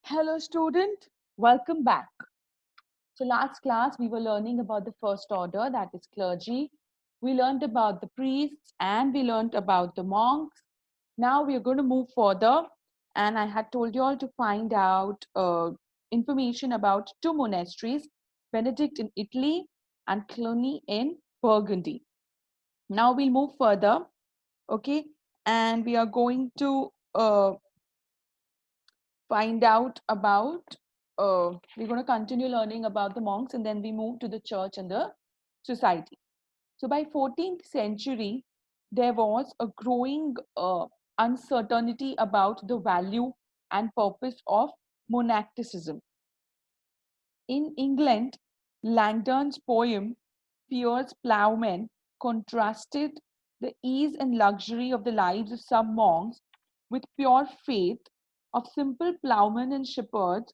Hello, student. Welcome back. So, last class we were learning about the first order, that is clergy. We learned about the priests and we learned about the monks. Now we are going to move further, and I had told you all to find out information about two monasteries, Benedict in Italy and Cluny in Burgundy. Now we'll move further, okay, and we are going to find out about we're going to continue learning about the monks, and then we move to the church and the society. So by 14th century there was a growing uncertainty about the value and purpose of monasticism. In England, Langdon's poem Piers Plowman contrasted the ease and luxury of the lives of some monks with pure faith of simple plowmen and shepherds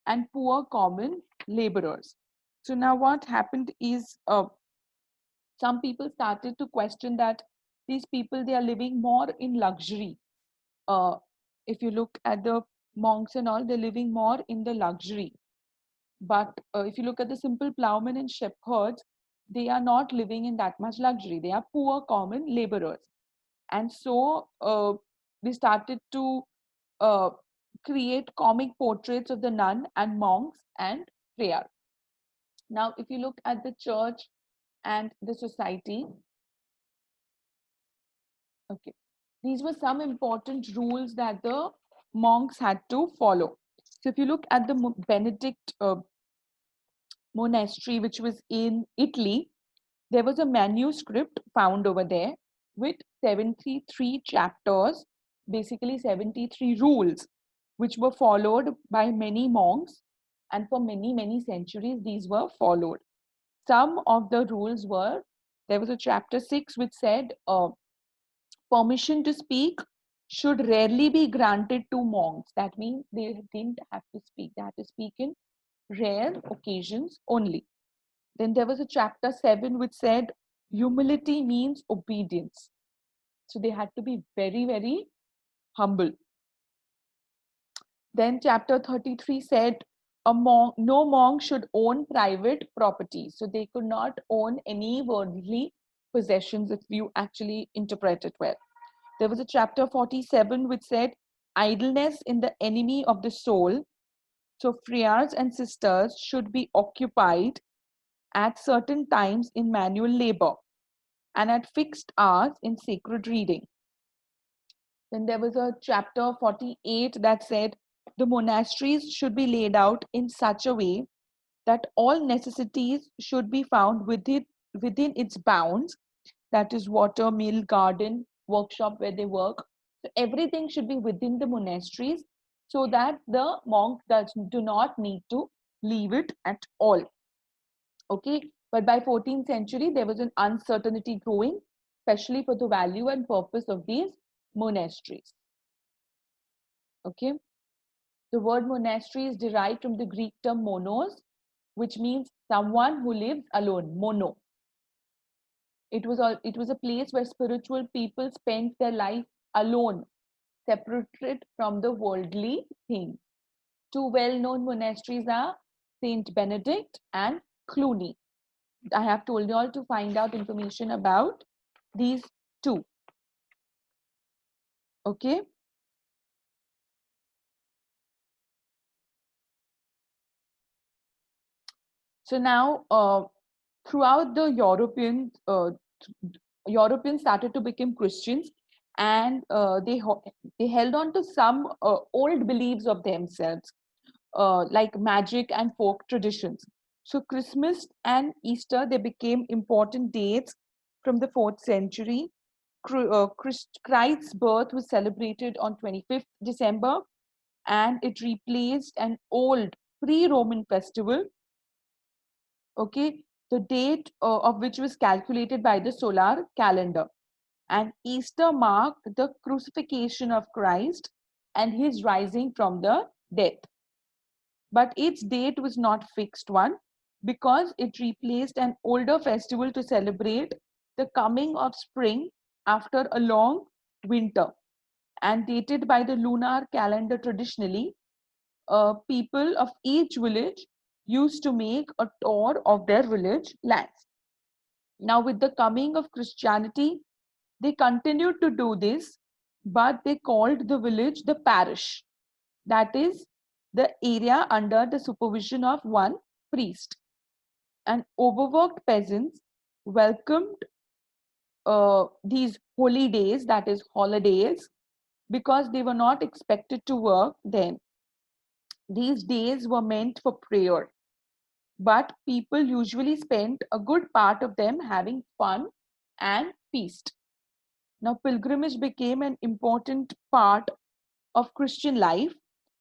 and poor common laborers. So now what happened is some people started to question that these people, they are living more in luxury. Uh, if you look at the monks and all, they're living more in the luxury. But if you look at the simple plowmen and shepherds, they are not living in that much luxury. They are poor common laborers. And so we started to uh, create comic portraits of the nun and monks and prayer. Now, if you look at the church and the society, okay, these were some important rules that the monks had to follow. So, if you look at the Benedict monastery, which was in Italy, there was a manuscript found over there with 73 chapters, basically 73 rules, which were followed by many monks, and for many, many centuries, these were followed. Some of the rules were, there was a chapter 6 which said permission to speak should rarely be granted to monks. That means they didn't have to speak, they had to speak in rare occasions only. Then there was a chapter 7 which said humility means obedience. So they had to be very, very humble. Then chapter 33 said no monk should own private property. So they could not own any worldly possessions if you actually interpret it well. There was a chapter 47 which said idleness is the enemy of the soul. So friars and sisters should be occupied at certain times in manual labor and at fixed hours in sacred reading. Then there was a chapter 48 that said the monasteries should be laid out in such a way that all necessities should be found within its bounds. That is water, mill, garden, workshop where they work. So everything should be within the monasteries so that the monk do not need to leave it at all. Okay, but by 14th century there was an uncertainty growing, especially for the value and purpose of these monasteries. Okay, the word monastery is derived from the Greek term monos, which means someone who lives alone. Mono. It was a place where spiritual people spent their life alone, separated from the worldly things. Two well-known monasteries are Saint Benedict and Cluny. I have told you all to find out information about these two. Okay. So now, throughout the Europeans started to become Christians, and they held on to some old beliefs of themselves, like magic and folk traditions. So Christmas and Easter, they became important dates from the 4th century. Christ's birth was celebrated on 25th December, and it replaced an old pre-Roman festival, okay, the date of which was calculated by the solar calendar. And Easter marked the crucifixion of Christ and his rising from the death. But its date was not fixed one because it replaced an older festival to celebrate the coming of spring after a long winter, and dated by the lunar calendar traditionally. people of each village used to make a tour of their village lands. Now, with the coming of Christianity, they continued to do this, but they called the village the parish. That is the area under the supervision of one priest. And overworked peasants welcomed these holy days, that is, holidays, because they were not expected to work then. These days were meant for prayer, but people usually spent a good part of them having fun and feast. Now, pilgrimage became an important part of Christian life,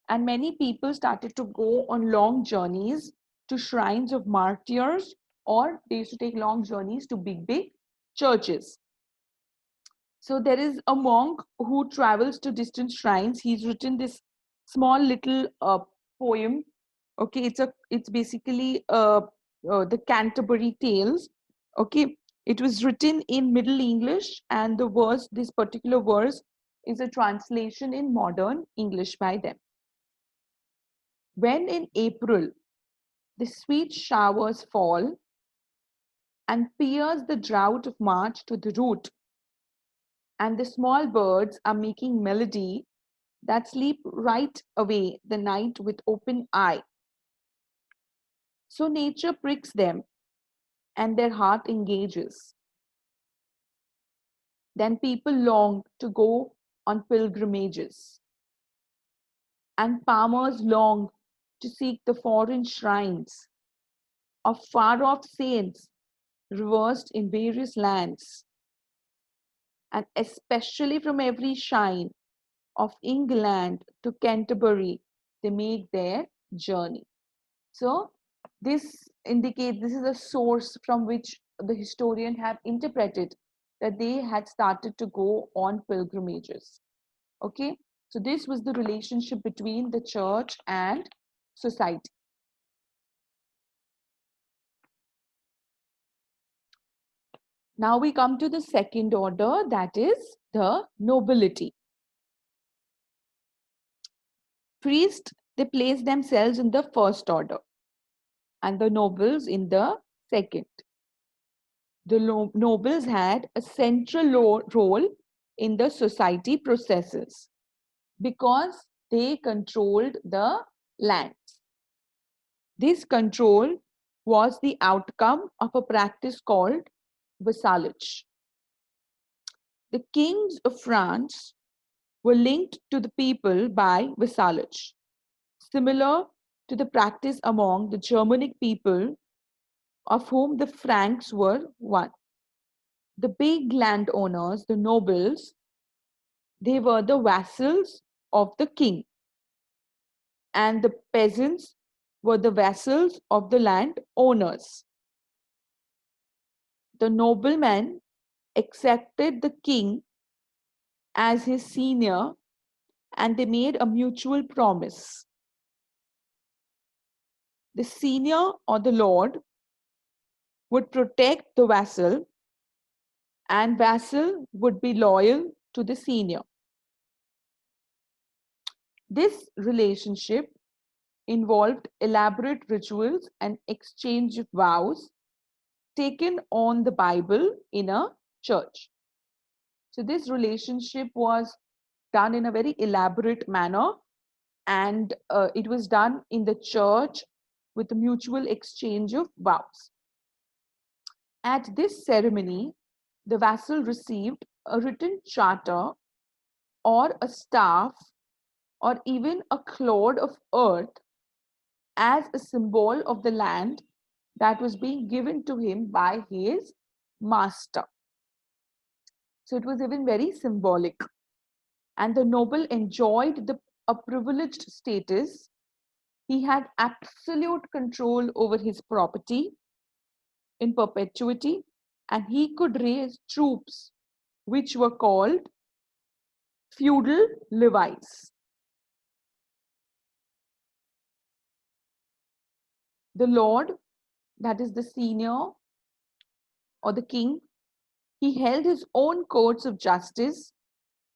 and many people started to go on long journeys to shrines of martyrs, or they used to take long journeys to big, big churches. So there is a monk who travels to distant shrines. He's written this small little poem. Okay, it's basically the Canterbury Tales. Okay, it was written in Middle English, and the verse, this particular verse, is a translation in modern English by them. When in April the sweet showers fall and pierce the drought of March to the root, and the small birds are making melody that sleep right away the night with open eye. So nature pricks them and their heart engages. Then people long to go on pilgrimages, and farmers long to seek the foreign shrines of far off saints reversed in various lands, and especially from every shrine of England to Canterbury, they make their journey. So this indicates, this is a source from which the historian have interpreted that they had started to go on pilgrimages. Okay, so this was the relationship between the church and society. Now we come to the second order, that is the nobility. Priests, they place themselves in the first order, and the nobles in the second. The nobles had a central role in the society processes because they controlled the lands. This control was the outcome of a practice called vassalage. The kings of France were linked to the people by vassalage, similar to the practice among the Germanic people, of whom the Franks were one. The big landowners, the nobles, they were the vassals of the king, and the peasants were the vassals of the landowners. The nobleman accepted the king as his senior, and they made a mutual promise. The senior, or the lord, would protect the vassal, and vassal would be loyal to the senior. This relationship involved elaborate rituals and exchange of vows taken on the Bible in a church. So this relationship was done in a very elaborate manner, and it was done in the church with a mutual exchange of vows. At this ceremony, the vassal received a written charter or a staff or even a clod of earth as a symbol of the land that was being given to him by his master. So it was even very symbolic. And the noble enjoyed a privileged status. He had absolute control over his property in perpetuity, and he could raise troops which were called feudal levies. The lord, that is the senior or the king, he held his own courts of justice,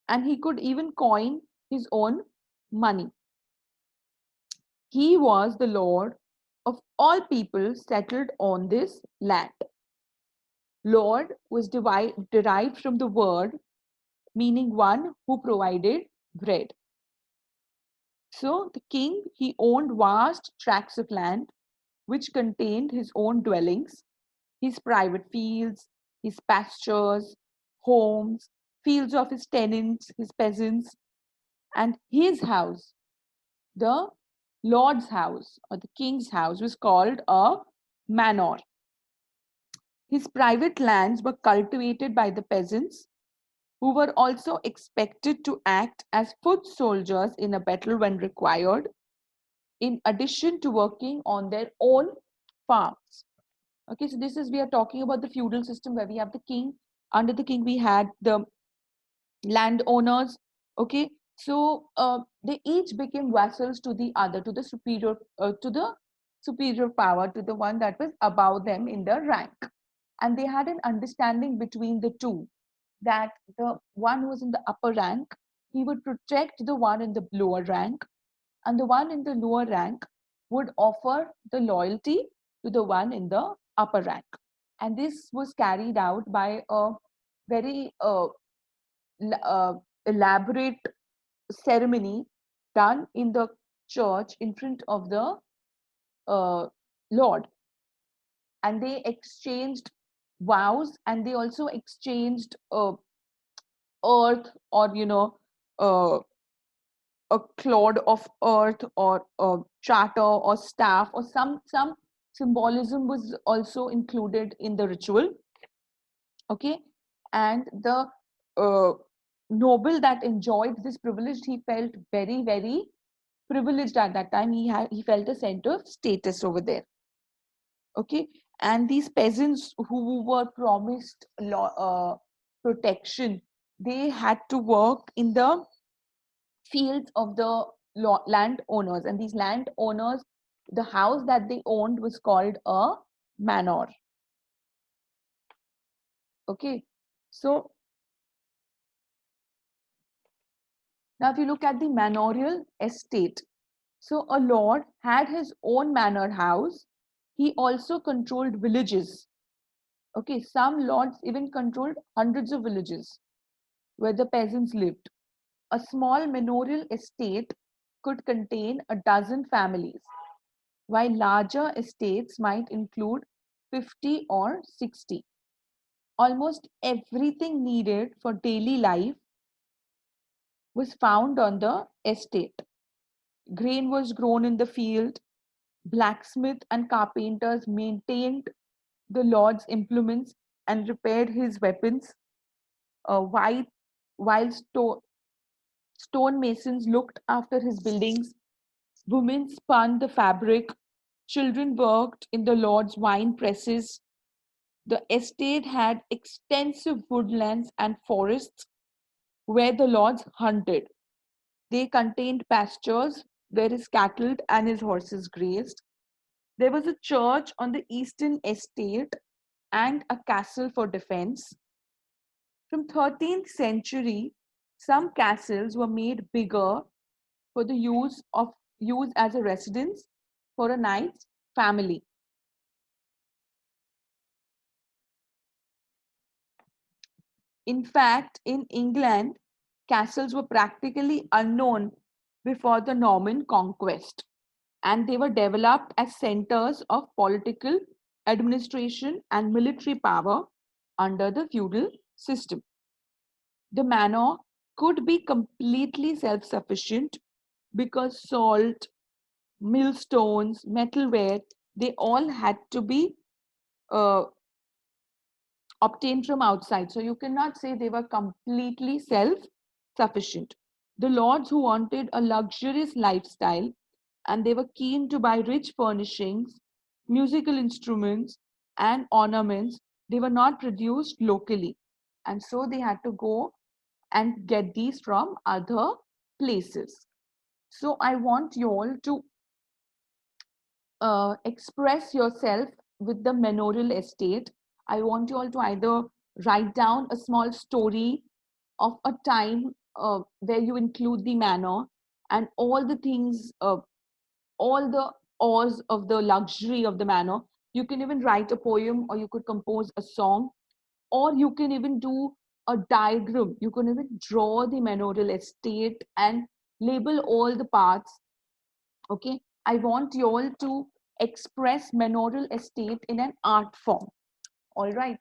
and he could even coin his own money. He was the lord of all people settled on this land. Lord was derived from the word meaning one who provided bread. So the king, he owned vast tracts of land which contained his own dwellings, his private fields, his pastures, homes, fields of his tenants, his peasants, and his house, the Lord's house or the king's house, was called a manor. His private lands were cultivated by the peasants, who were also expected to act as foot soldiers in a battle when required, in addition to working on their own farms. Okay, so this is, we are talking about the feudal system where we have the king. Under the king, we had the landowners. Okay, so they each became vassals to the other, to the superior power, to the one that was above them in the rank. And they had an understanding between the two, that the one who was in the upper rank, he would protect the one in the lower rank, and the one in the lower rank would offer the loyalty to the one in the upper rank. And this was carried out by a very elaborate ceremony done in the church in front of the uh, Lord. And they exchanged vows, and they also exchanged earth, or uh, a clod of earth, or a charter or staff, or some symbolism was also included in the ritual. Okay, and the uh, noble that enjoyed this privilege, he felt very, very privileged at that time. He felt a sense of status over there. Okay, and these peasants who were promised protection, they had to work in the fields of the landowners, and these landowners, the house that they owned was called a manor. Okay, so now if you look at the manorial estate, so a lord had his own manor house. He also controlled villages. Okay, some lords even controlled hundreds of villages where the peasants lived. A small manorial estate could contain a dozen families, while larger estates might include 50 or 60. Almost everything needed for daily life was found on the estate. Grain was grown in the field, blacksmith and carpenters maintained the lord's implements and repaired his weapons, while, while stonemasons looked after his buildings, women spun the fabric, children worked in the lord's wine presses. The estate had extensive woodlands and forests where the lords hunted. They contained pastures where his cattle and his horses grazed. There was a church on the eastern estate and a castle for defense. From 13th century, some castles were made bigger for the use as a residence for a knight's family. In fact, in England, castles were practically unknown before the Norman conquest, and they were developed as centers of political administration and military power under the feudal system. The manor could be completely self sufficient because salt, millstones, metalware, they all had to be uh, obtained from outside. So you cannot say they were completely self sufficient. The lords who wanted a luxurious lifestyle and they were keen to buy rich furnishings, musical instruments, and ornaments, they were not produced locally. And so they had to go and get these from other places. So I want you all to express yourself with the manorial estate. I want you all to either write down a small story of a time where you include the manor and all the things all the awe of the luxury of the manor. You can even write a poem, or you could compose a song, or you can even do a diagram. You can even draw the manorial estate and label all the parts. Okay, I want you all to express manorial estate in an art form. All right.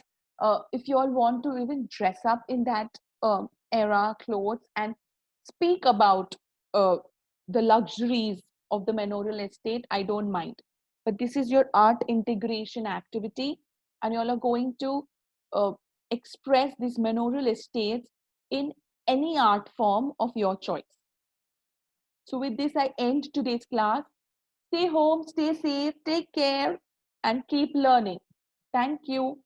If you all want to even dress up in that era clothes and speak about uh, the luxuries of the manorial estate, I don't mind. But this is your art integration activity, and you all are going to uh, express these manorial estates in any art form of your choice. So with this, I end today's class. Stay home, stay safe, take care, and keep learning. Thank you.